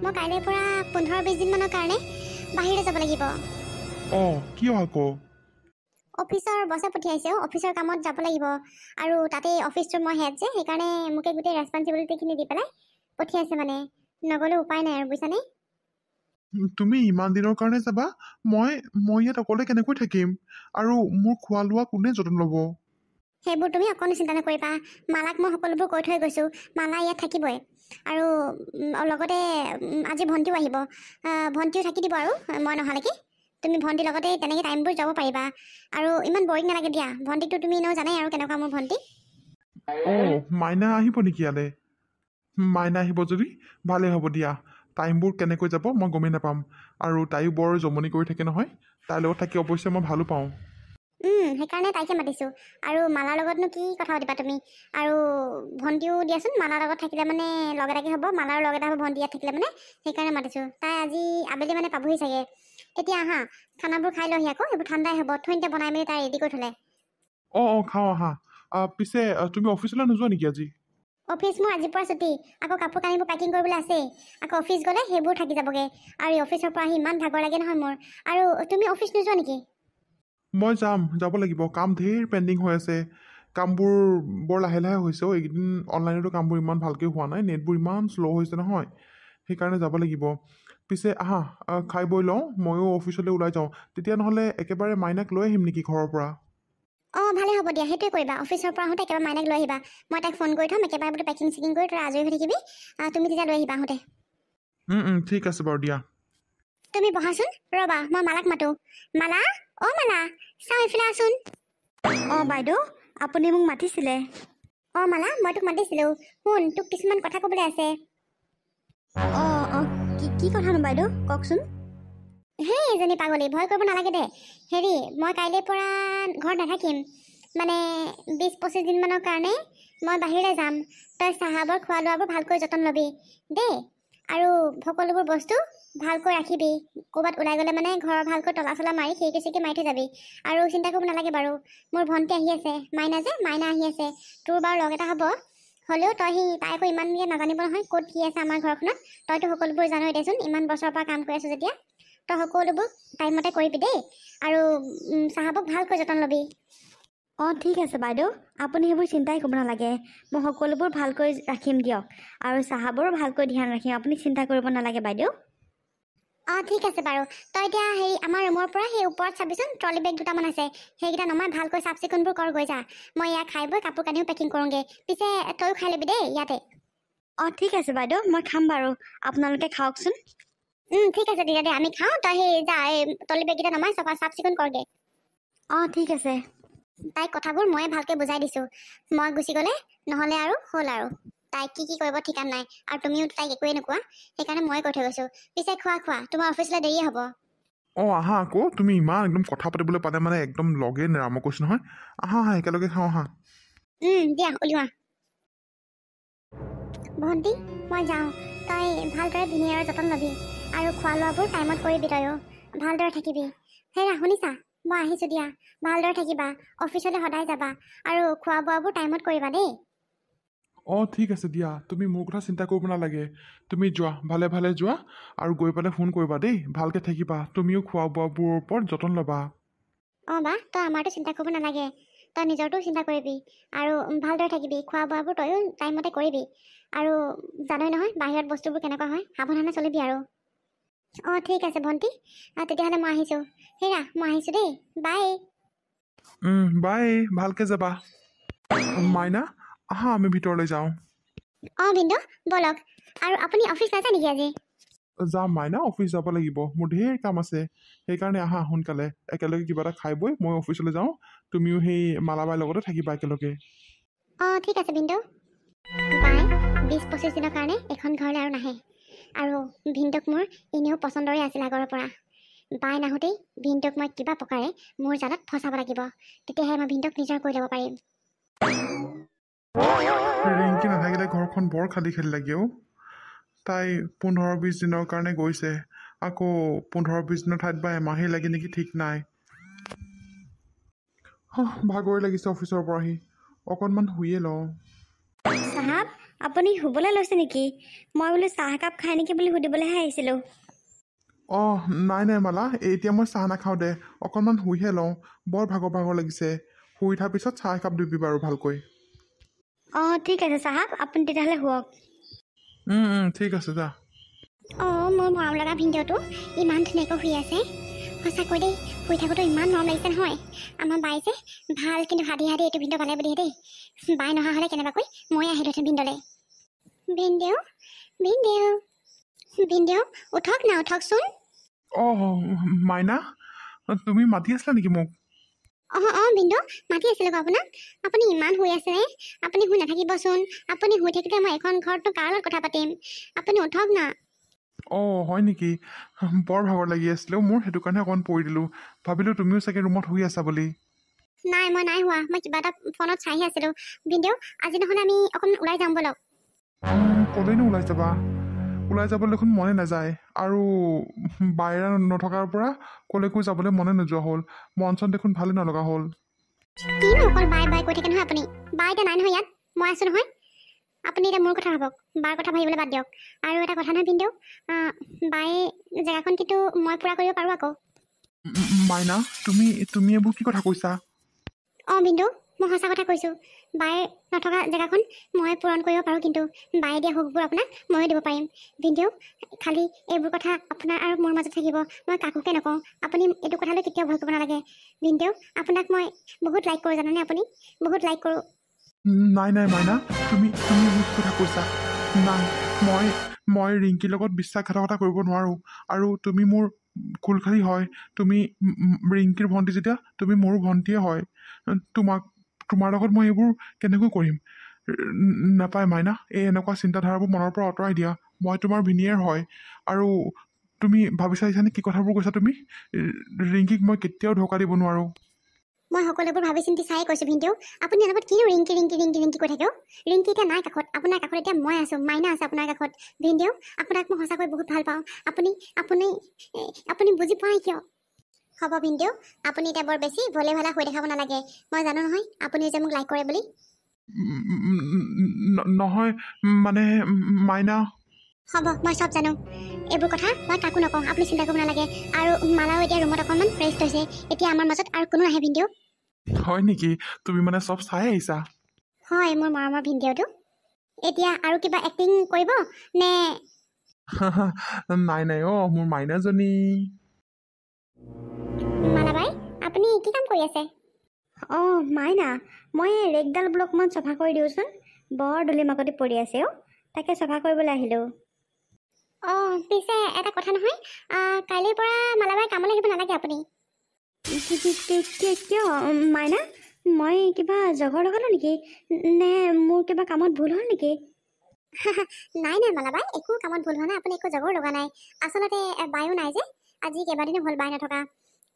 মই কাইলৈৰ পৰা 15-20 দিনমানৰ কাৰণে বাহিৰলৈ যাব লাগিব। কিয় আকৌ? অফিচৰ বছে পঠিয়াইছে। অফিচৰ কামত যাব লাগিব আৰু তাতে অফিচটোৰ মই হেড যে, সেইকাৰণে মোকে গোটেই ৰেছপনচিবিলিটিখিনি দি পেলাই পঠিয়াইছে। মানে নগ'লে উপায় নাই আৰু, বুজিছানে? তুমি ইমান দিনৰ কাৰণে যাবা? মই ইয়াত অকলে কেনেকৈ থাকিম? আৰু মোৰ খোৱা লোৱা কোনে যতন ল'ব? সেইবোৰ তুমি অকণো চিন্তা নকৰিবা। মালাক মই সকলোবোৰ কৈ থৈ গৈছোঁ। মালা ইয়াত থাকিবই আৰু লগতে আজি ভণ্টিও আহিব। ভণ্টিও থাকি দিব আৰু মই নহালৈকে। তুমি ভণ্টিৰ লগতে তেনেকৈ টাইমবোৰ যাব পাৰিবা আৰু ইমান বৰিং নালাগে দিয়া। ভণ্টিকতো তুমি এনেও জানাই আৰু কেনেকুৱা মোৰ ভণ্টি। মাইনা আহিব নেকি ইয়ালৈ? মাইনা আহিব যদি ভালেই হ'ব দিয়া। টাইমবোৰ কেনেকৈ যাব মই গমেই নাপাম। আৰু তাইও বৰ জমনি কৰি থাকে নহয়। তাইৰ লগত থাকি অৱশ্যে মই ভালো পাওঁ। সেইকাৰণে তাইকে মাতিছোঁ। আৰু মালাৰ লগতনো কি কথা পাতিবা তুমি? আৰু ভণ্টিও দিয়াচোন, মালাৰ লগত থাকিলে মানে লগ এটাকে হ'ব। মালাৰো লগ এটা হ'ব ভণ্টি ইয়াত থাকিলে মানে, সেইকাৰণে মাতিছোঁ। তাই আজি আবেলি মানে পাবহি চাগে। এতিয়া আহা, খানাবোৰ খাই লহি আকৌ, সেইবোৰ ঠাণ্ডাই হ'ব। থৈনতে বনাই মেলি তাই ৰেডি কৰি থ'লে। খাওঁ আহা। পিছে তুমি অফিচলৈ নোযোৱা নেকি আজি? অফিচ মোৰ আজিৰ পৰা ছুটি। আকৌ কাপোৰ কানিবোৰ পেকিং কৰিবলৈ আছেই। আকৌ অফিচ গ'লে সেইবোৰ থাকি যাবগৈ। আৰু অফিচৰ পৰা আহি ইমান ভাগৰ লাগে নহয় মোৰ। আৰু তুমি অফিচ নোযোৱা নেকি? মই যাব লাগিব। কাম ধেৰ পেণ্ডিং হৈ আছে। কামবোৰ বৰ লাহে লাহে হৈছে। এইকেইদিন অনলাইনতো কামবোৰ ইমান ভালকৈ হোৱা নাই। নেটবোৰ ইমান শ্ল' হৈছে নহয়, সেইকাৰণে যাব লাগিব। পিছে আহা, খাই বৈ লওঁ, ময়ো অফিচলৈ ওলাই যাওঁ। তেতিয়া নহ'লে একেবাৰে মাইনাক লৈ আহিম নেকি ঘৰৰ পৰা? ভালে হ'ব দিয়া, সেইটোৱে কৰিবা। অফিচৰ পৰা আহোঁতে একেবাৰে মাইনাক লৈ আহিবা। মই তাইক ফোন কৰি থ'ম, একেবাৰে বোলো পেকিং চেকিং কৰি তই আজৰি হৈ থাকিবি। তুমি তেতিয়া লৈ আহিবা আহোঁতে। ঠিক আছে বাৰু দিয়া। তুমি বহাচোন, ৰ'বা মই মালাক মাতোঁ। মালা, মালা, চাওঁ এইফালে আছোন। বাইদেউ, আপুনি মোক মাতিছিলে? মালা, মই তোক মাতিছিলোঁ। শুন, তোক কিছুমান কথা ক'বলৈ আছে। কি কথানো বাইদেউ, কওকচোন। হেই এজনী পাগলী, ভয় কৰিব নালাগে দে। হেৰি, মই কাইলৈৰ পৰা ঘৰত নাথাকিম। মানে 20-25 দিনমানৰ কাৰণে মই বাহিৰলৈ যাম। তই চাহাবৰ খোৱা লোৱাবোৰ ভালকৈ যতন ল'বি দেই। আৰু সকলোবোৰ বস্তু ভালকৈ ৰাখিবি। ক'ৰবাত ওলাই গ'লে মানে ঘৰৰ ভালকৈ তলা চলা মাৰি খিৰিকি চিৰিকি মাৰি থৈ যাবি। আৰু চিন্তা কৰিব নালাগে বাৰু। মোৰ ভণ্টি আহি আছে, মাইনা আহি আছে। তোৰ বাৰু লগ এটা হ'ব। হ'লেও তাই আকৌ ইমানকৈ নাজানিব নহয় ক'ত কি আছে আমাৰ ঘৰখনত। তইতো সকলোবোৰ জানই দেচোন, ইমান বছৰৰ পৰা কাম কৰি আছোঁ যেতিয়া। তই সকলোবোৰ টাইমমতে কৰিবি দেই। আৰু চাহাবক ভালকৈ যতন ল'বি। ঠিক আছে বাইদেউ, আপুনি সেইবোৰ চিন্তাই কৰিব নালাগে। মই সকলোবোৰ ভালকৈ ৰাখিম দিয়ক। আৰু চাহাবৰো ভালকৈ ধ্যান ৰাখিম। আপুনি চিন্তা কৰিব নালাগে বাইদেউ। ঠিক আছে বাৰু। তই এতিয়া আমাৰ ৰুমৰ পৰা সেই ওপৰত চাবিচোন, ট্ৰলি বেগ দুটামান আছে। সেইকেইটা নমাই ভালকৈ চাফ চিকুণবোৰ কৰ গৈ যা। মই ইয়াত খাই বৈ কাপোৰ কানিও পেকিং কৰোঁগৈ। পিছে তইও খাই ল'বি দেই ইয়াতে। ঠিক আছে বাইদেউ, মই খাম বাৰু। আপোনালোকে খাওকচোন। ঠিক আছে তেতিয়া দে, আমি খাওঁ। তই যা, ট্ৰলি বেগকেইটা নমাই চাফ চিকুণ কৰগৈ। ঠিক আছে। তাইক কথাবোৰ ময়ে ভালকৈ বুজাই দিছোঁ। মই গুচি গ'লে নহ'লে আৰু হ'ল আৰু। তাইক কি কৰিব ঠিকান নাই। আৰু তুমিও তাইক একোৱেই নোকোৱা, সেইকাৰণে মই কৈ থৈ গৈছোঁ। পিছে খোৱা, তোমাৰ অফিচলৈ দেৰিয়ে হ'ব। আহা আকৌ। তুমি ইমান একদম কথা পাতিবলৈ পালে মানে একদম লগেই নেৰা, মই কৈছোঁ নহয়। আহা একেলগে খাওঁ আহা। দিয়া উলিওৱা। ভণ্টি, মই যাওঁ। তই ভালদৰে ভিনিয়াৰৰ যতন ল'বি। আৰু খোৱা লোৱাবোৰ টাইমত কৰিবি। তয়ো ভালদৰে থাকিবি। হেৰা শুনিছা, মই আহিছোঁ দিয়া। ভালদৰে থাকিবা। অফিচলৈ সদায় যাবা। আৰু খোৱা বোৱাবোৰ টাইমত কৰিবা দেই। ঠিক আছে দিয়া। তুমি মোৰ কথা চিন্তা কৰিব নালাগে। তুমি যোৱা, ভালে ভালে যোৱা। আৰু গৈ পেলাই ফোন কৰিবা দেই। ভালকৈ থাকিবা। তুমিও খোৱা বোৱাবোৰৰ ওপৰত যতন ল'বা। বা তই আমাৰতো চিন্তা কৰিব নালাগে। তই নিজৰটোও চিন্তা কৰিবি। আৰু ভালদৰে থাকিবি। খোৱা বোৱাবোৰ তয়ো টাইমমতে কৰিবি। আৰু জানই নহয় বাহিৰত বস্তুবোৰ কেনেকুৱা হয়, সাৱধানে চলিবি আৰু। ঠিক আছে ভণ্টি, তেতিয়াহ'লে মই আহিছোঁ। হেৰা, মই আহিছোঁ দেই। বাই। বাই, ভালকৈ যাবা। মাইনা, আহা আমি ভিতৰলৈ যাওঁ। ভিনদেউ ব'লক। আৰু আপুনি অফিচ নাযায় নেকি আজি? যাম মাইনা, অফিচ যাব লাগিব। মোৰ ধেৰ কাম আছে। সেইকাৰণে আহা সোনকালে। একেলগে কিবা এটা খাই বৈ মই অফিচলৈ যাওঁ। তুমিও সেই মালাবাইৰ লগতে থাকিবা একেলগে। ঠিক আছে ভিনদেউ। বাই 20-25 দিনৰ কাৰণে এখন ঘৰলৈ আৰু নাহে। আৰু ভিনদেউক মোৰ এনেও পচন্দৰে আছিল আগৰ পৰা। বাই নাহোঁতেই ভিনদেউক মই কিবা প্ৰকাৰে মোৰ জালত ফচাব লাগিব। তেতিয়াহে মই ভিনদেউক নিজৰ কৰি ল'ব পাৰিম। ৰিংকি নাথাকিলে ঘৰখন বৰ খালী খালী লাগে। তাই 15-20 দিনৰ কাৰণে গৈছে। আকৌ 15-20 দিনৰ ঠাইত বা এমাহেই লাগে নেকি, ঠিক নাই। ভাগৰে লাগিছে অফিচৰ পৰা আহি। অকণমান শুইয়ে লওঁ। চাহাব, আপুনি শুবলৈ লৈছে নেকি? মই বোলো চাহ একাপ খাই নেকি বুলি সুধিবলৈহে আহিছিলোঁ। অঁ নাই মালা, এতিয়া মই চাহ নাখাওঁ দে, অকণমান শুইহে লওঁ। বৰ ভাগৰ ভাগৰ লাগিছে। শুই উঠাৰ পিছত চাহ একাপ দিবি বাৰু ভালকৈ। অঁ ঠিক আছে চাহাব, আপুনি তেতিয়াহ'লে শুৱক। ঠিক আছে যা। অঁ মোৰ মৰম লগা ভিনদেউটো ইমান ধুনীয়াকৈ শুই আছে। সঁচাকৈ দেই, শুই থাকোঁতে ইমান মৰম লাগিছে নহয়। আমাৰ বাই যে ভাল, কিন্তু হাতী এইটো ভিনদেউ পালে বুলিহে দেই। বাই নহা হ'লে কেনেবাকৈ মই আহিলোহেঁতেন ভিনদেউলৈ। ভিনদেউ ভিনদেউ ভিনদেউ উঠক না, উঠকচোন। অঁ মাইনা, তুমি মাতি আছিলা নেকি মোক? অঁ ভিনদেউ মাতি আছিলোঁ আপোনাক। আপুনি ইমান শুই আছে, আপুনি শুই নাথাকিবচোন। আপুনি শুই থাকিলে মই এখন ঘৰতনো কাৰ লগত কথা পাতিম। আপুনি উঠক না। অঁ হয় নেকি? বৰ ভাগৰ লাগি আছিলে মোৰ, সেইটো কাৰণে অকণমান পৰি দিলোঁ। ভাবিলোঁ তুমিও চাগে ৰুমত শুই আছা বুলি। নাই মই নাই হোৱা, মই কিবা এটা ফোনত চাইহে আছিলোঁ। ভিনদেউ আজি নহ'লে আমি অকণমান ওলাই যাম ব'লক। ক'লৈনো ওলাই যাবা? ওলাই যাবলৈ দেখোন মনে নাযায়। আৰু বাহিৰা নথকাৰ পৰা ক'লৈকো যাবলৈ মনে নোযোৱা হ'ল। মন চন দেখোন ভালে নলগা হ'ল। কিনো অকল বাই বাই কৈ থাকে নহয় আপুনি। বাই এতিয়া নাই নহয় ইয়াত, মই আছোঁ নহয়। আপুনি এতিয়া মোৰ কথা ভাবক, বাৰ কথা ভাবিবলৈ বাদ দিয়ক। আৰু এটা কথা নহয় ভিনদেউ, বায়ে জেগাখন কিন্তু মই পূৰা কৰিব পাৰোঁ আকৌ। মাইনা, তুমি এইবোৰ কি কথা কৈছা? অঁ ভিনদেউ মই সঁচা কথা কৈছোঁ। বায়ে নথকা জেগাখন মই পূৰণ কৰিব পাৰোঁ, কিন্তু বায়ে দিয়া সুখবোৰ আপোনাক ময়ো দিব পাৰিম। ভিনদেউ খালি এইবোৰ কথা আপোনাৰ আৰু মোৰ মাজত থাকিব, মই কাকোকে নকওঁ। আপুনি এইটো কথালৈ কেতিয়াও ভয় কৰিব নালাগে। ভিনদেউ আপোনাক মই বহুত লাইক কৰোঁ জানেনে, আপুনি বহুত লাইক কৰোঁ। নাই মাইনা, তুমি এইবোৰ কি কথা কৈছা? নাই, মই ৰিংকিৰ লগত বিশ্বাসঘাতকতা কৰিব নোৱাৰোঁ। আৰু তুমি মোৰ কুলখাৰী হয়। তুমি ৰিংকিৰ ভণ্টি যেতিয়া, তুমি মোৰো ভণ্টিয়ে হয়। তোমাৰ লগত মই এইবোৰ কেনেকৈ কৰিম? নাপায় মাইনা, এনেকুৱা চিন্তাধাৰাবোৰ মনৰ পৰা আঁতৰাই দিয়া। মই তোমাৰ ভিনিয়েৰ হয়। আৰু তুমি ভাবি চাইছানে কি কথাবোৰ কৈছা তুমি? ৰিংকিক মই কেতিয়াও ধোকা দিব নোৱাৰোঁ। মই সকলোবোৰ ভাবি চিন্তি চাই কৈছোঁ ভিনদেউ। আপুনি এনেকুৱা কিনো ৰিংকি কৈ থাকে। ৰিংকি এতিয়া নাই কাষত, আপোনাৰ কাষত এতিয়া মই আছোঁ, মাইনা আছে আপোনাৰ কাষত। ভিনদেউ আপোনাক মই সঁচাকৈ বহুত ভাল পাওঁ। আপুনি বুজি পোৱা নাই কিয়? হ'ব ভিনদেউ, আপুনি এতিয়া বৰ বেছি ভলে ভালে হৈ দেখাব নালাগে। মই জানো নহয় আপুনি যে মোক লাইক কৰে বুলি। নহয় মানে মাইনা। হ'ব মই চব জানো। এইবোৰ কথা মই কাকো নকওঁ, আপুনি চিন্তা কৰিব নালাগে। আৰু মালাও এতিয়া ৰুমত অকণমান ৰেষ্ট হৈছে। এতিয়া আমাৰ মাজত আৰু কোনো নাহে ভিনদেউ। হয় নেকি? তুমি মানে চব চাই আহিছা? হয় মোৰ মৰমৰ ভিনদেউটো। এতিয়া আৰু কিবা এক্টিং কৰিব নে? নাই অ' মোৰ মাইনাজনী। মালাবাই আপুনি কি কাম কৰি আছে? অঁ মাইনা, মই ৰেগডাল বোলো অকণমান চফা কৰি দিওঁচোন। বৰ ধূলি মাকতি পৰি আছে অ', তাকে চফা কৰিবলৈ আহিলোঁ। অঁ পিছে এটা কথা নহয়, কাইলৈৰ পৰা মালাবাই কামলৈ আহিব নালাগে আপুনি। কিয় মাইনা? মই কিবা জগৰ লগালোঁ নেকি? নে মোৰ কিবা কামত ভুল হ'ল নেকি? নাই মালাবাই, একো কামত ভুল হোৱা নাই। আপুনি একো জগৰ লগা নাই। আচলতে বায়ো নাই যে, আজি কেইবাদিনো হ'ল বাই নথকা।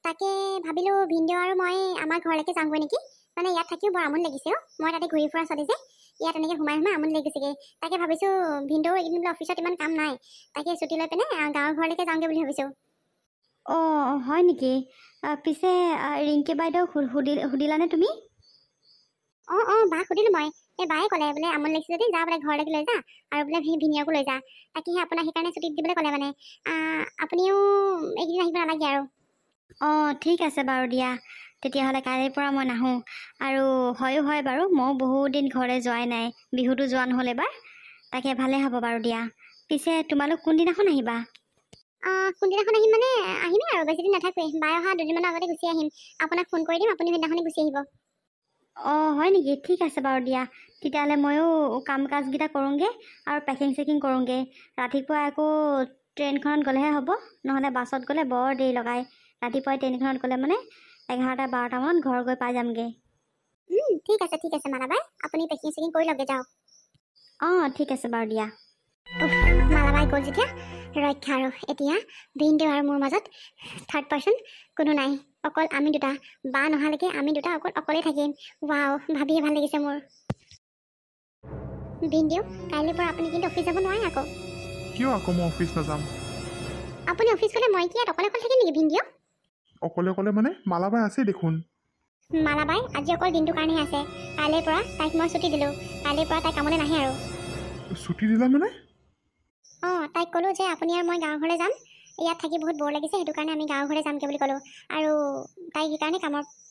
তাকে ভাবিলোঁ ভিনদেউ আৰু মই আমাৰ ঘৰলৈকে যাওঁগৈ নেকি। মানে ইয়াত থাকিও বৰ আমনি লাগিছে অ'। মই তাতে ঘূৰি ফুৰা ছোৱালী যে, ইয়াত এনেকৈ সোমাই আমনি লাগিছেগৈ। তাকে ভাবিছোঁ ভিনদেউ এইকেইদিন বোলে অফিচত ইমান কাম নাই, তাকে ছুটি লৈ পিনে গাঁৱৰ ঘৰলৈকে যাওঁগৈ বুলি ভাবিছোঁ। অঁ হয় নেকি? পিছে ৰিংকি বাইদেউক সুধিলানে তুমি? অঁ বাক সুধিলোঁ মই। এই বায়ে ক'লে বোলে আমনি লাগিছে যদি যা বোলে ঘৰলৈকে লৈ যা, আৰু বোলে ভিনিয়কো লৈ যা। তাকেহে আপোনাক সেইকাৰণে ছুটি দিবলৈ ক'লে মানে। আপুনিও এইকেইদিন আহিব নালাগে আৰু। অঁ ঠিক আছে বাৰু দিয়া, তেতিয়াহ'লে কাইলৈৰ পৰা মই নাহোঁ। আৰু হয় বাৰু, ময়ো বহুত দিন ঘৰলৈ যোৱাই নাই, বিহুতো যোৱা নহ'ল এবাৰ। তাকে ভালে হ'ব বাৰু দিয়া। পিছে তোমালোক কোনদিনাখন আহিবা? কোনদিনাখন আহিম মানে আহিমেই আৰু, বেছিদিন নাথাকোৱেই। বাই অহা দুদিনমানৰ আগতে গুচি আহিম। আপোনাক ফোন কৰি দিম, আপুনি সেইদিনাখনে গুচি আহিব। অঁ হয় নেকি? ঠিক আছে বাৰু দিয়া। তেতিয়াহ'লে ময়ো কাম কাজকেইটা কৰোঁগৈ আৰু পেকিং চেকিং কৰোঁগৈ। ৰাতিপুৱা আকৌ ট্ৰেইনখনত গ'লেহে হ'ব, নহ'লে বাছত গ'লে বৰ দেৰি লগায়। ৰাতিপুৱাই ট্ৰেইনখনত গ'লে মানে 11-12টামানত ঘৰ গৈ পাই যামগৈ। ঠিক আছে মালাবাই, আপুনি পেকিং চেকিং কৰি লগে যাওক। অঁ ঠিক আছে বাৰু দিয়া। মালাবাই গ'ল যেতিয়া ৰক্ষা আৰু। এতিয়া ভিনদেউ আৰু মোৰ মাজত থাৰ্ড পাৰ্চন কোনো নাই, অকল আমি দুটা। বা নহালৈকে আমি দুটা অকলেই থাকিম। ৱাও, ভাবিয়ে ভাল লাগিছে মোৰ। ভিনদেউ কাইলৈৰ পৰা আপুনি কিন্তু অফিচ যাব নোৱাৰে আকৌ। কিয় আকৌ মই অফিচ নাযাম? আপুনি অফিচ গ'লে মই কি ইয়াত অকলে থাকিম নেকি ভিনদেউ? অকলে মানে মালাবাই আছেই দেখোন। মালাবাই আজি অকল দিনটোৰ কাৰণেহে আছে। কাইলৈৰ পৰা তাইক মই ছুটি দিলোঁ। কাইলৈৰ পৰা তাই কামলৈ নাহে আৰু। ছুটি দিলা মানে? অঁ তাইক ক'লোঁ যে আপুনি আৰু মই গাঁৱৰ ঘৰলৈ যাম, ইয়াত থাকি বহুত বৰ লাগিছে, সেইটো কাৰণে আমি গাঁৱৰ ঘৰলৈ যামগৈ বুলি ক'লোঁ। আৰু তাইক সেইকাৰণে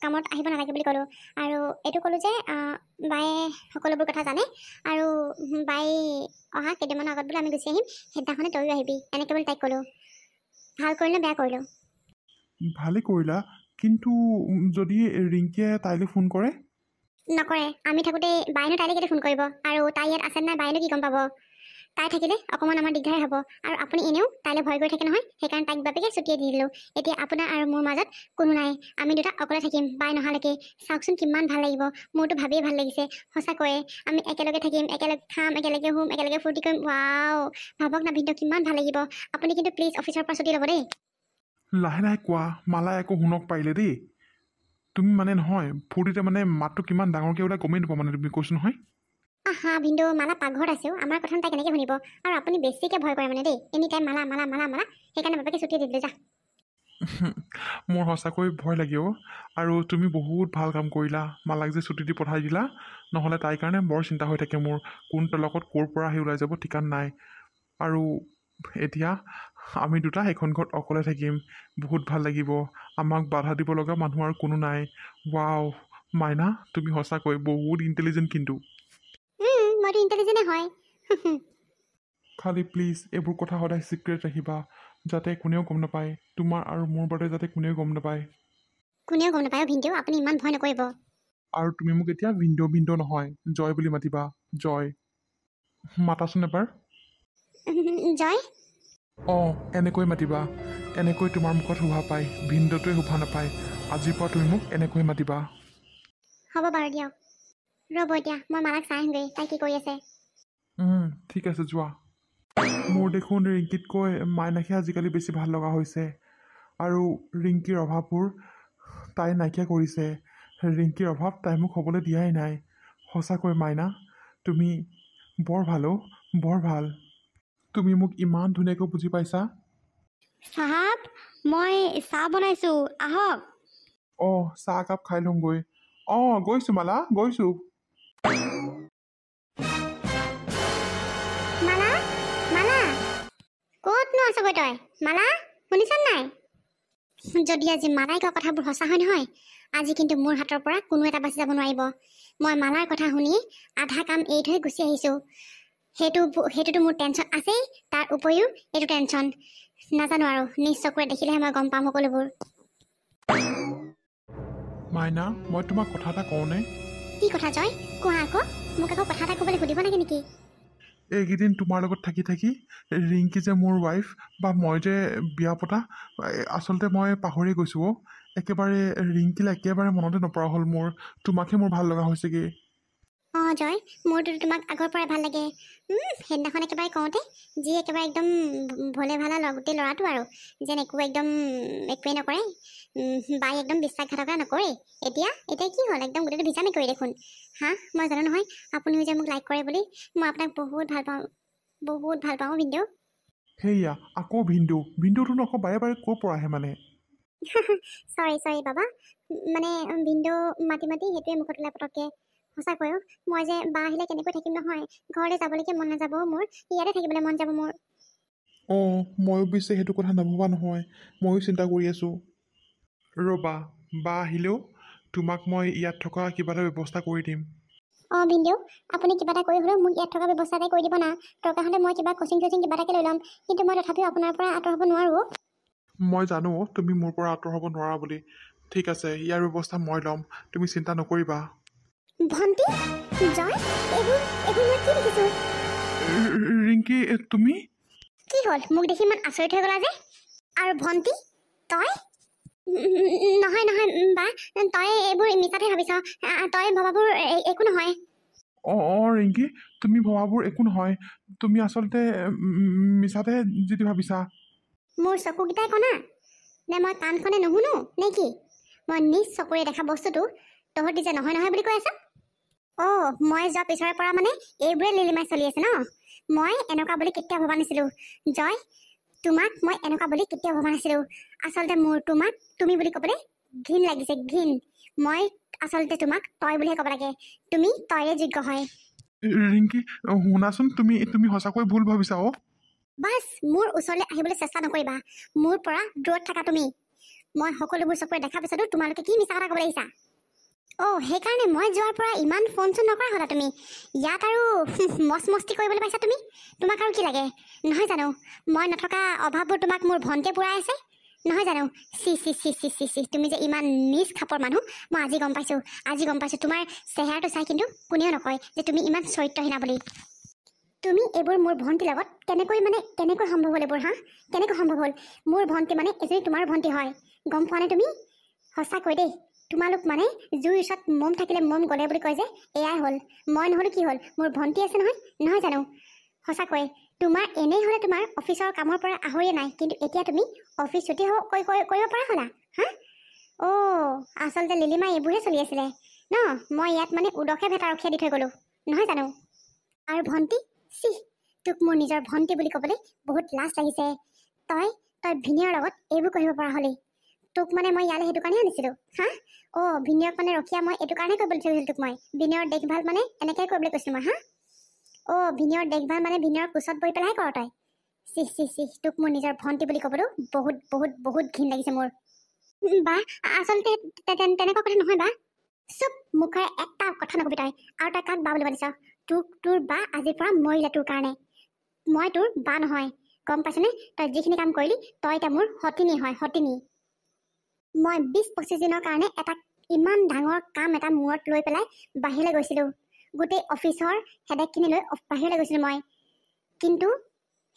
কামত আহিব নালাগে বুলি ক'লোঁ। আৰু এইটো ক'লোঁ যে বায়ে সকলোবোৰ কথা জানে, আৰু বাই অহা কেইদিনমানৰ আগত বোলে আমি গুচি আহিম, সেইদিনাখনে তয়ো আহিবি, এনেকৈ বুলি তাইক ক'লোঁ। ভাল কৰিলোঁ বেয়া কৰিলোঁ? ভালেই কৰিলা, কিন্তু যদি ৰিংকিয়ে তাইলৈ ফোন কৰে? নকৰে। আমি থাকোঁতে বায়েনো তাইলৈ কেলৈ ফোন কৰিব? আৰু তাই ইয়াত আছে নাই বায়েনো কি গম পাব? তাই থাকিলে অকণমান আমাৰ দিগদাৰ হ'ব। আৰু আপুনি এনেও তাইলৈ ভয় কৰি থাকে নহয়, সেইকাৰণে তাইক বাপেকে ছুটিয়ে দি দিলোঁ। এতিয়া আপোনাৰ আৰু মোৰ মাজত কোনো নাই, আমি দুটা অকলে থাকিম বাই নহালৈকে। চাওকচোন কিমান ভাল লাগিব, মোৰতো ভাবিয়ে ভাল লাগিছে সঁচাকৈয়ে। আমি একেলগে থাকিম, একেলগে খাম, একেলগে শুম, একেলগে ফূৰ্তি কৰিম। ৱাও, ভাবক না ভিনদেউ কিমান ভাল লাগিব। আপুনি কিন্তু প্লিজ অফিচৰ পৰা ছুটি ল'ব দেই। লাহে লাহে কোৱা, মালাই একো শুনক পাৰিলে দেই। তুমি মানে নহয় ফূৰ্তিতে মানে মাতটো কিমান ডাঙৰকৈ ওলাই গমেই নোপোৱা মানে, তুমি কৈছোঁ নহয়। আহা ভিনদেউ, মালা পাকঘৰত আছেও, আমাৰ কথা তাই কেনেকৈ শুনিব? আৰু আপুনি বেছিকৈ ভয় কৰে মানে দেই, এনি টাইম মালা মালা মালা মালা, সেইকাৰণে বাপেকে ছুটি দি দিলে। যা। মোৰ সঁচাকৈ ভয় লাগে অ'। আৰু তুমি বহুত ভাল কাম কৰিলা, মালাক যে ছুটি দি পঠাই দিলা। নহ'লে তাইৰ কাৰণে বৰ চিন্তা হৈ থাকে মোৰ, কোন লগত ক'ৰ পৰা আহি ওলাই যাব ঠিকান নাই। আৰু এতিয়া আমি দুটা সেইখন ঘৰত অকলে থাকিম, বহুত ভাল লাগিব। আমাক বাধা দিব লগা মানুহ আৰু কোনো নাই। ৱাও মাইনা, তুমি সঁচাকৈ বহুত ইণ্টেলিজেণ্ট কিন্তু। মইতো ইণ্টেলিজেণ্টে হয়। খালি প্লিজ এইবোৰ কথা সদায় ছিক্ৰেট ৰাখিবা, যাতে কোনেও গম নাপায়। তোমাৰ আৰু মোৰ বাবে যাতে কোনেও গম নাপায়। কোনেও গম নাপায় ভিনদেউ, আপুনি ইমান ভয় নকৰিব। আৰু তুমি মোক এতিয়া ভিনদেউ ভিনদেউ নহয়, জয় বুলি মাতিবা। জয় মাতাচোন এবাৰ। জয়। অঁ এনেকৈ মাতিবা, এনেকৈ তোমাৰ মুখত শোভা পায়, ভিনদেউটোৱে শোভা নাপায়। আজিৰ পৰা তুমি মোক এনেকৈ মাতিবা। হ'ব বাৰু দিয়ক। ৰ'ব এতিয়া মই মালাক চাই আহিমগৈ, তাই কি কৰি আছে। ঠিক আছে যোৱা। মোৰ দেখোন ৰিংকিতকৈ মাইনাকহে আজিকালি বেছি ভাল লগা হৈছে। আৰু ৰিংকিৰ অভাৱবোৰ তাই নাইকিয়া কৰিছে। ৰিংকিৰ অভাৱ তাই মোক হ'বলৈ দিয়াই নাই। সঁচাকৈ মাইনা, তুমি বৰ ভাল অ', বৰ ভাল। তুমি মোক ইমান ধুনীয়াকৈ বুজি পাইছা। চাহাব, মই চাহ বনাইছোঁ, আহক। অঁ চাহ একাপ খাই লওঁগৈ। অঁ গৈছোঁ মালা, গৈছোঁ। মালা মালা, ক'তনো আছগৈ তই? মালা শুনিছ নাই? যদি আজি মালাই কোৱা কথাবোৰ সঁচা হয় নহয়, আজি কিন্তু মোৰ হাতৰ পৰা কোনো এটা বাচি যাব নোৱাৰিব। মই মালাৰ কথা শুনি আধা কাম এৰি থৈ গুচি আহিছোঁ। সেইটোতো মোৰ টেনশ্যন আছেই, তাৰ উপৰিও এইটো টেনশ্যন। নাজানো আৰু, নিজ চকুৰে দেখিলেহে মই গম পাম সকলোবোৰ। মাইনা, মই তোমাক কথা এটা কওঁনে? কি কথা জয়? কোৱা আকৌ। মোক আকৌ কথা এটা ক'বলৈ সুধিব লাগে নেকি? এইকেইদিন তোমাৰ লগত থাকি থাকি ৰিংকি যে মোৰ ৱাইফ, বা মই যে বিয়া পতা, আচলতে মই পাহৰি গৈছোঁ অ'। একেবাৰে ৰিংকিলৈ একেবাৰে মনতে নপৰা হ'ল মোৰ। তোমাকহে মোৰ ভাল লগা হৈছেগৈ। অঁ জয়, মোৰতো তোমাক আগৰ পৰাই ভাল লাগে। সেইদিনাখন একেবাৰে কওঁতে যি একেবাৰে একদম ভলে ভালা গোটেই ল'ৰাটো আৰু যেন একোৱেই নকৰে, বাই একদম বিশ্বাসঘাতকতা নকৰেই। এতিয়া কি হ'ল, একদম গোটেইটো ভিজা নকৰি দেখোন। হা, মই জানো নহয় আপুনিও যে মোক লাইক কৰে বুলি। মই আপোনাক বহুত ভাল পাওঁ ভিনদেউ। সেয়া আকৌ ভিনদেউটোনো আকৌ বাৰে বাৰে ক'ৰ পৰা আহে মানে? চৰি বাবা, মানে ভিনদেউ মাতি সেইটোৱে মুখত ওলাই পটককৈ। সঁচাকৈ মই যে বা আহিলে কেনেকৈ থাকিম নহয়, ঘৰলৈ যাবলৈকে মন নাযাব মোৰ, ইয়াতে থাকিবলৈ মন যাব মোৰ। অঁ ময়ো পিছে সেইটো কথা নভবা নহয়, ময়ো চিন্তা কৰি আছোঁ। ৰ'বা, বা আহিলেও তোমাক মই ইয়াত থকা কিবা এটা ব্যৱস্থা কৰি দিম। অঁ ভিনদেউ, আপুনি কিবা এটা কৰি হ'লেও মোক ইয়াত থকা ব্যৱস্থা এটা কৰি দিব না। দৰকাৰ হ'লে মই কিবা কচিং কিবা এটাকে লৈ ল'ম, কিন্তু মই তথাপিও আপোনাৰ পৰা আঁতৰ হ'ব নোৱাৰোঁ। মই জানো তুমি মোৰ পৰা আঁতৰ হ'ব নোৱাৰা বুলি। ঠিক আছে, ইয়াৰ ব্যৱস্থা মই ল'ম, তুমি চিন্তা নকৰিবা। ভণ্টি, জয়, এইবোৰ মই কি দেখিছোঁ? ৰিংকি, তুমি? কি হ'ল, মোক দেখি ইমান আচৰিত হৈ গ'লা যে? আৰু ভণ্টি, তই? নহয় বা, তই এইবোৰ মিছাতে ভাবিছ। তই ভবাবোৰ একো নহয়। অঁ ৰিংকি, তুমি ভবাবোৰ একো নহয়। তুমি আচলতে মিছাতে যিটো ভাবিছা। মোৰ চকুকেইটাই কনা নে মই কাণখনে নুশুনো নে কি? মই নিজ চকুৰে দেখা বস্তুটো তহঁতি যে নহয় বুলি কৈ আছ। অঁ মই যোৱা পিছৰে পৰা মানে এইবোৰে লিলিমাই চলি আছে ন। মই এনেকুৱা বুলি কেতিয়াও ভবা নাছিলোঁ। জয়, তোমাক মই এনেকুৱা বুলি কেতিয়াও ভবা নাছিলোঁ। আচলতে মোৰ তোমাক তুমি বুলি ক'বলৈ ঘিণ লাগিছে, ঘিণ। মই আচলতে তোমাক তই বুলিহে ক'ব লাগে। তুমি তইৰে যোগ্য হয়। ৰিংকি শুনাচোন তুমি তুমি সঁচাকৈ ভুল ভাবিছা অ' বাছ মোৰ ওচৰলৈ আহিবলৈ চেষ্টা নকৰিবা মোৰ পৰা দূৰত থাকা তুমি মই সকলোবোৰ চকুৰে দেখাৰ পিছতো তোমালোকে কি মিছা কথা ক'বলৈ আহিছা সেইকাৰণে মই যোৱাৰ পৰা ইমান ফোন চোন নকৰা হ'লা তুমি ইয়াত আৰু মস্তি কৰিবলৈ পাইছা তুমি তোমাক আৰু কি লাগে নহয় জানো মই নথকা অভাৱবোৰ তোমাক মোৰ ভণ্টিয়ে পূৰাই আছে নহয় জানো C C C C C C তুমি যে ইমান নিজ খাপৰ মানুহ মই আজি গম পাইছোঁ তোমাৰ চেহেৰাটো চাই কিন্তু কোনেও নকয় যে তুমি ইমান চৰিত্ৰহীনা বুলি তুমি এইবোৰ মোৰ ভণ্টিৰ লগত কেনেকৈ সম্ভৱ হ'ল এইবোৰ কেনেকৈ সম্ভৱ হ'ল মোৰ ভণ্টি মানে এজনী তোমাৰ ভণ্টি হয় গম পোৱা নে তুমি সঁচাকৈ দেই তোমালোক মানে জুইৰ ওচৰত মম থাকিলে মম গ'লে বুলি কয় যে এয়াই হ'ল মই নহ'লে কি হ'ল মোৰ ভণ্টি আছে নহয় জানো সঁচাকৈ তোমাৰ এনেই হ'লে তোমাৰ অফিচৰ কামৰ পৰা আহৰিয়ে নাই কিন্তু এতিয়া তুমি অফিচ ছুটি কৰিব পৰা হ'লা আচলতে লিলিমা এইবোৰহে চলি আছিলে ন মই ইয়াত মানে উদকে ভেটা ৰখীয়া দি থৈ গ'লোঁ নহয় জানো আৰু ভণ্টি তোক মোৰ নিজৰ ভণ্টি বুলি ক'বলৈ বহুত লাজ লাগিছে তই ভিনিয়ৰ লগত এইবোৰ কৰিব পৰা হ'লি তোক মানে মই ইয়ালৈ সেইটো কাৰণেহে আনিছিলোঁ ভিনিয়ক মানে ৰখীয়া মই এইটো কাৰণে কৰিবলৈ থৈছিলোঁ তোক মই ভিনিয়ৰ দেখভাল মানে এনেকৈ কৰিবলৈ কৈছিলোঁ মই ভিনিয়ৰ দেখভাল মানে ভিনিয়ৰ কোচত বহি পেলাই কৰ তই চি তোক মোৰ নিজৰ ভণ্টি বুলি ক'বলৈও বহুত বহুত বহুত ঘিণ লাগিছে মোৰ বা আচলতে তেনেকুৱা কথা নহয় বা চুপ মুখেৰে এটা কথা নকবি তই আৰু তই কাক বা বুলি মাতিছ তোৰ বা আজিৰ পৰা মৰিলে তোৰ কাৰণে মই তোৰ বা নহয় গম পাইছনে তই যিখিনি কাম কৰিলি তই এতিয়া মোৰ সতিনী হয় সতিনী মই 20-25 দিনৰ কাৰণে এটা ইমান ডাঙৰ কাম এটা মূৰত লৈ পেলাই বাহিৰলৈ গৈছিলোঁ গোটেই অফিচৰ হেডেকখিনি লৈ বাহিৰলৈ গৈছিলোঁ মই কিন্তু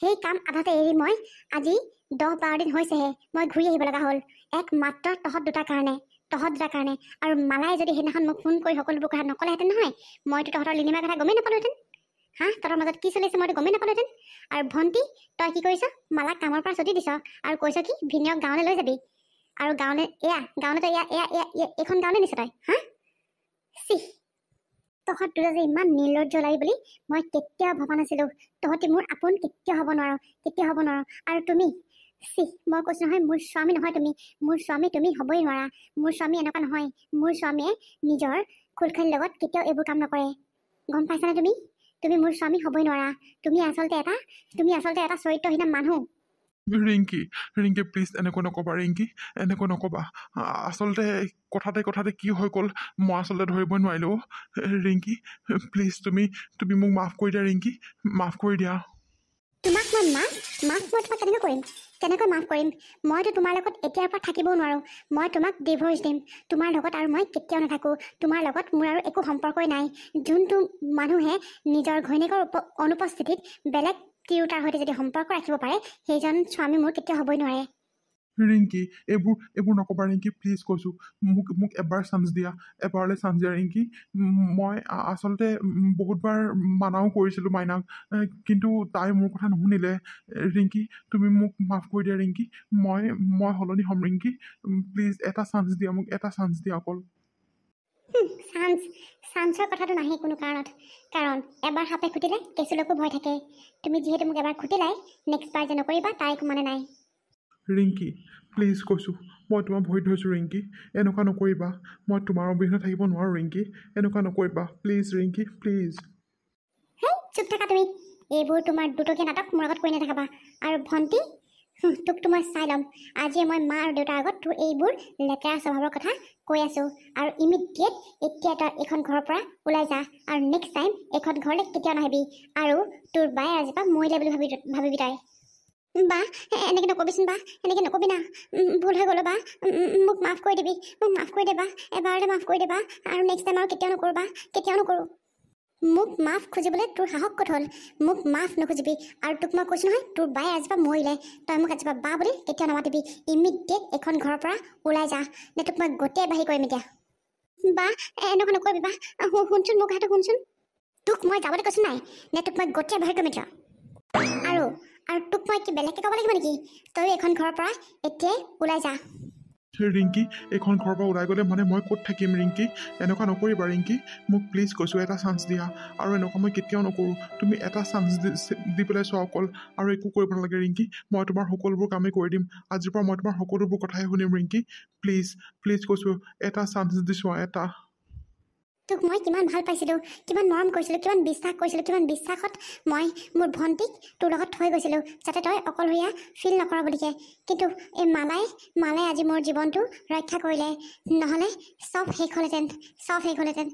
সেই কাম আধাতে এৰি মই আজি 10-12 দিন হৈছেহে মই ঘূৰি আহিব লগা হ'ল একমাত্ৰ তহঁত দুটাৰ কাৰণে আৰু মালাই যদি সেইদিনাখন মোক ফোন কৰি সকলোবোৰ কথা নকলেহেঁতেন নহয় মইতো তহঁতৰ লিলিমাৰ কথা গমেই নাপালোহেঁতেন তহঁতৰ মাজত কি চলিছে মইতো গমেই নাপালোহেঁতেন আৰু ভণ্টি তই কি কৰিছ মালাক কামৰ পৰা ছুটি দিছ আৰু কৈছ কি ভিনিয়ক গাঁৱলৈ লৈ যাবি আৰু গাঁৱলৈ এইখন গাঁৱলৈ নিছ তই তহঁত দুটা যে ইমান নিৰ্লজ্জ লাগি বুলি মই কেতিয়াও ভবা নাছিলোঁ তহঁতি মোৰ আপোন কেতিয়াও হ'ব নোৱাৰ আৰু তুমি মই কৈছোঁ নহয় মোৰ স্বামী নহয় তুমি মোৰ স্বামী তুমি হ'বই নোৱাৰা মোৰ স্বামী এনেকুৱা নহয় মোৰ স্বামীয়ে নিজৰ খুলখালিৰ লগত কেতিয়াও এইবোৰ কাম নকৰে গম পাইছানে তুমি মোৰ স্বামী হ'বই নোৱাৰা তুমি আচলতে এটা চৰিত্ৰহীন মানুহ ৰিংকি প্লিজ এনেকৈ নক'বা ৰিংকি এনেকৈ নক'বা আচলতে কথাতে কি হৈ গ'ল মই আচলতে ধৰিবই নোৱাৰিলোঁ ৰিংকি প্লিজ তুমি মোক মাফ কৰি দিয়া ৰিংকি মাফ কৰি দিয়া তোমাক মই মাফ মই তোমাক কেনেকৈ মাফ কৰিম মইতো তোমাৰ লগত এতিয়াৰ পৰা থাকিবও নোৱাৰোঁ মই তোমাক ডিভ'ৰ্চ দিম তোমাৰ লগত আৰু মই কেতিয়াও নাথাকোঁ তোমাৰ লগত মোৰ আৰু একো সম্পৰ্কই নাই যোনটো মানুহে নিজৰ ঘৈণীয়েকৰ অনুপস্থিতিত বেলেগ তিৰোতাৰ সৈতে যদি সম্পৰ্ক ৰাখিব পাৰে সেইজন স্বামী মোৰ কেতিয়াও হ'বই নোৱাৰে ৰিংকি এইবোৰ নক'বা ৰিংকি প্লিজ কৈছোঁ মোক এবাৰ চান্স দিয়া ৰিংকি মই আচলতে বহুতবাৰ মানাও কৰিছিলোঁ মাইনাক কিন্তু তাই মোৰ কথা নুশুনিলে ৰিংকি তুমি মোক মাফ কৰি দিয়া ৰিংকি মই সলনি হ'ম ৰিংকি প্লিজ এটা চান্স দিয়া মোক অকল চান্সৰ কথাটো নাহে কোনো কাৰণ এবাৰ সাপে খুটিলে কেঁচুলৈকো ভয় থাকে তুমি যিহেতু মোক এবাৰ খুটিলাই নেক্সট বাৰ যে নকৰিবা তাই একো মানে নাই ৰিংকি প্লিজ কৈছোঁ মই তোমাক ভৰি ধৰিছোঁ ৰিংকি এনেকুৱা নকৰিবা মই তোমাৰ অবিহনে থাকিব নোৱাৰোঁ ৰিংকি এনেকুৱা নকৰিবা প্লিজ ৰিংকি প্লিজ চুপ থাকা তুমি এইবোৰ তোমাৰ দুটকীয়া নাটক মোৰ আগত কৰি নাথাকিবা আৰু ভণ্টি তোকতো মই চাই ল'ম আজিয়ে মই মা আৰু দেউতাৰ আগত তোৰ এইবোৰ লেতেৰা স্বভাৱৰ কথা কৈ আছোঁ আৰু ইমিডিয়েট এতিয়া তই এইখন ঘৰৰ পৰা ওলাই যা আৰু নেক্সট টাইম এইখন ঘৰলৈ কেতিয়াও নাহিবি আৰু তোৰ বায়ে আজিৰ পৰা মৰিলে বুলি ভাবিবি তই বা এনেকৈ নকবিচোন বা এনেকৈ নকবি না ভুল হৈ গ'লো বা মোক মাফ কৰি দিবি মোক মাফ কৰি দেবা এবাৰতে মাফ কৰি দেবা আৰু নেক্সট টাইম আৰু কেতিয়াও নকৰোঁ মোক মাফ খুজিবলৈ তোৰ সাহস ক'ত হ'ল মোক মাফ নুখুজিবি আৰু তোক মই কৈছোঁ নহয় তোৰ বায়ে আজিৰপৰা মৰিলে তই মোক আজিৰপৰা বা বুলি কেতিয়াও নামাতিবি ইমিডিয়েট এইখন ঘৰৰ পৰা ওলাই যা নে তোক মই গোটেই বাহিৰ কৰিম এতিয়া বা এনেকুৱা নকৰিবি বা শুনচোন মোৰ কথাটো শুনচোন তোক মই যাবলৈ কৈছোঁ নাই নে তোক মই গোটেই বাহিৰ কৰিম এতিয়া আৰু তোক মই কি বেলেগকৈ ক'ব লাগিব নেকি তই এইখন ঘৰৰ পৰা এতিয়াই ওলাই যা ৰিংকি এইখন ঘৰৰ পৰা ওলাই গ'লে মানে মই ক'ত থাকিম ৰিংকি এনেকুৱা নকৰিবা ৰিংকি মোক প্লিজ কৈছোঁ এটা চান্স দিয়া আৰু এনেকুৱা মই কেতিয়াও নকৰোঁ তুমি এটা চান্স দি পেলাই চোৱা অকল আৰু একো কৰিব নালাগে ৰিংকি মই তোমাৰ সকলোবোৰ কামেই কৰি দিম আজিৰ পৰা মই তোমাৰ সকলোবোৰ কথাই শুনিম ৰিংকি প্লিজ কৈছোঁ এটা চান্স দি চোৱা এটা তোক মই কিমান ভাল পাইছিলোঁ, কিমান মৰম কৰিছিলোঁ, কিমান বিশ্বাস কৰিছিলোঁ, কিমান বিশ্বাসত মই মোৰ ভণ্টিক তোৰ লগত থৈ গৈছিলোঁ যাতে তই অকলশৰীয়া ফিল নকৰ বুলিকে। কিন্তু এই মালাই আজি মোৰ জীৱনটো ৰক্ষা কৰিলে, নহ'লে চব শেষ হ'লহেঁতেন।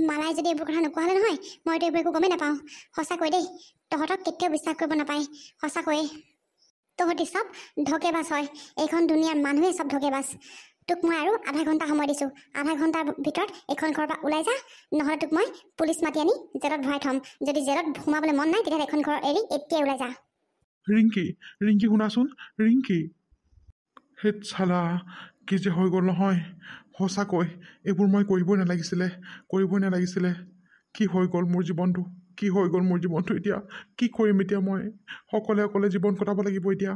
মালাই যদি এইবোৰ কথা নোকোৱা হ'লে নহয়, মইতো এইবোৰ একো গমেই নাপাওঁ। সঁচাকৈ দেই, তহঁতক কেতিয়াও বিশ্বাস কৰিব নাপায়, সঁচাকৈয়ে। তহঁতি চব ধকেবাজ হয়, এইখন দুনিয়াৰ মানুহে চব ধকেবাজ। তোক মই আৰু আধা ঘণ্টা সময় দিছোঁ, আধা ঘণ্টাৰ ভিতৰত এইখন ঘৰৰ পৰা ওলাই যা, নহ'লে তোক মই পুলিচ মাতি আনি জেলত ভৰাই থ'ম। যদি জেলত সোমাবলৈ মন নাই তেতিয়াহ'লে এইখন ঘৰ এৰি এতিয়াই ওলাই যা। ৰিংকি শুনাচোন, ৰিংকি। হেত চালা, কি যে হৈ গ'ল নহয়। সঁচাকৈ এইবোৰ মই কৰিবই নালাগিছিলে। কি হৈ গ'ল মোৰ জীৱনটো এতিয়া? কি কৰিম এতিয়া মই? অকলে জীৱন কটাব লাগিব এতিয়া।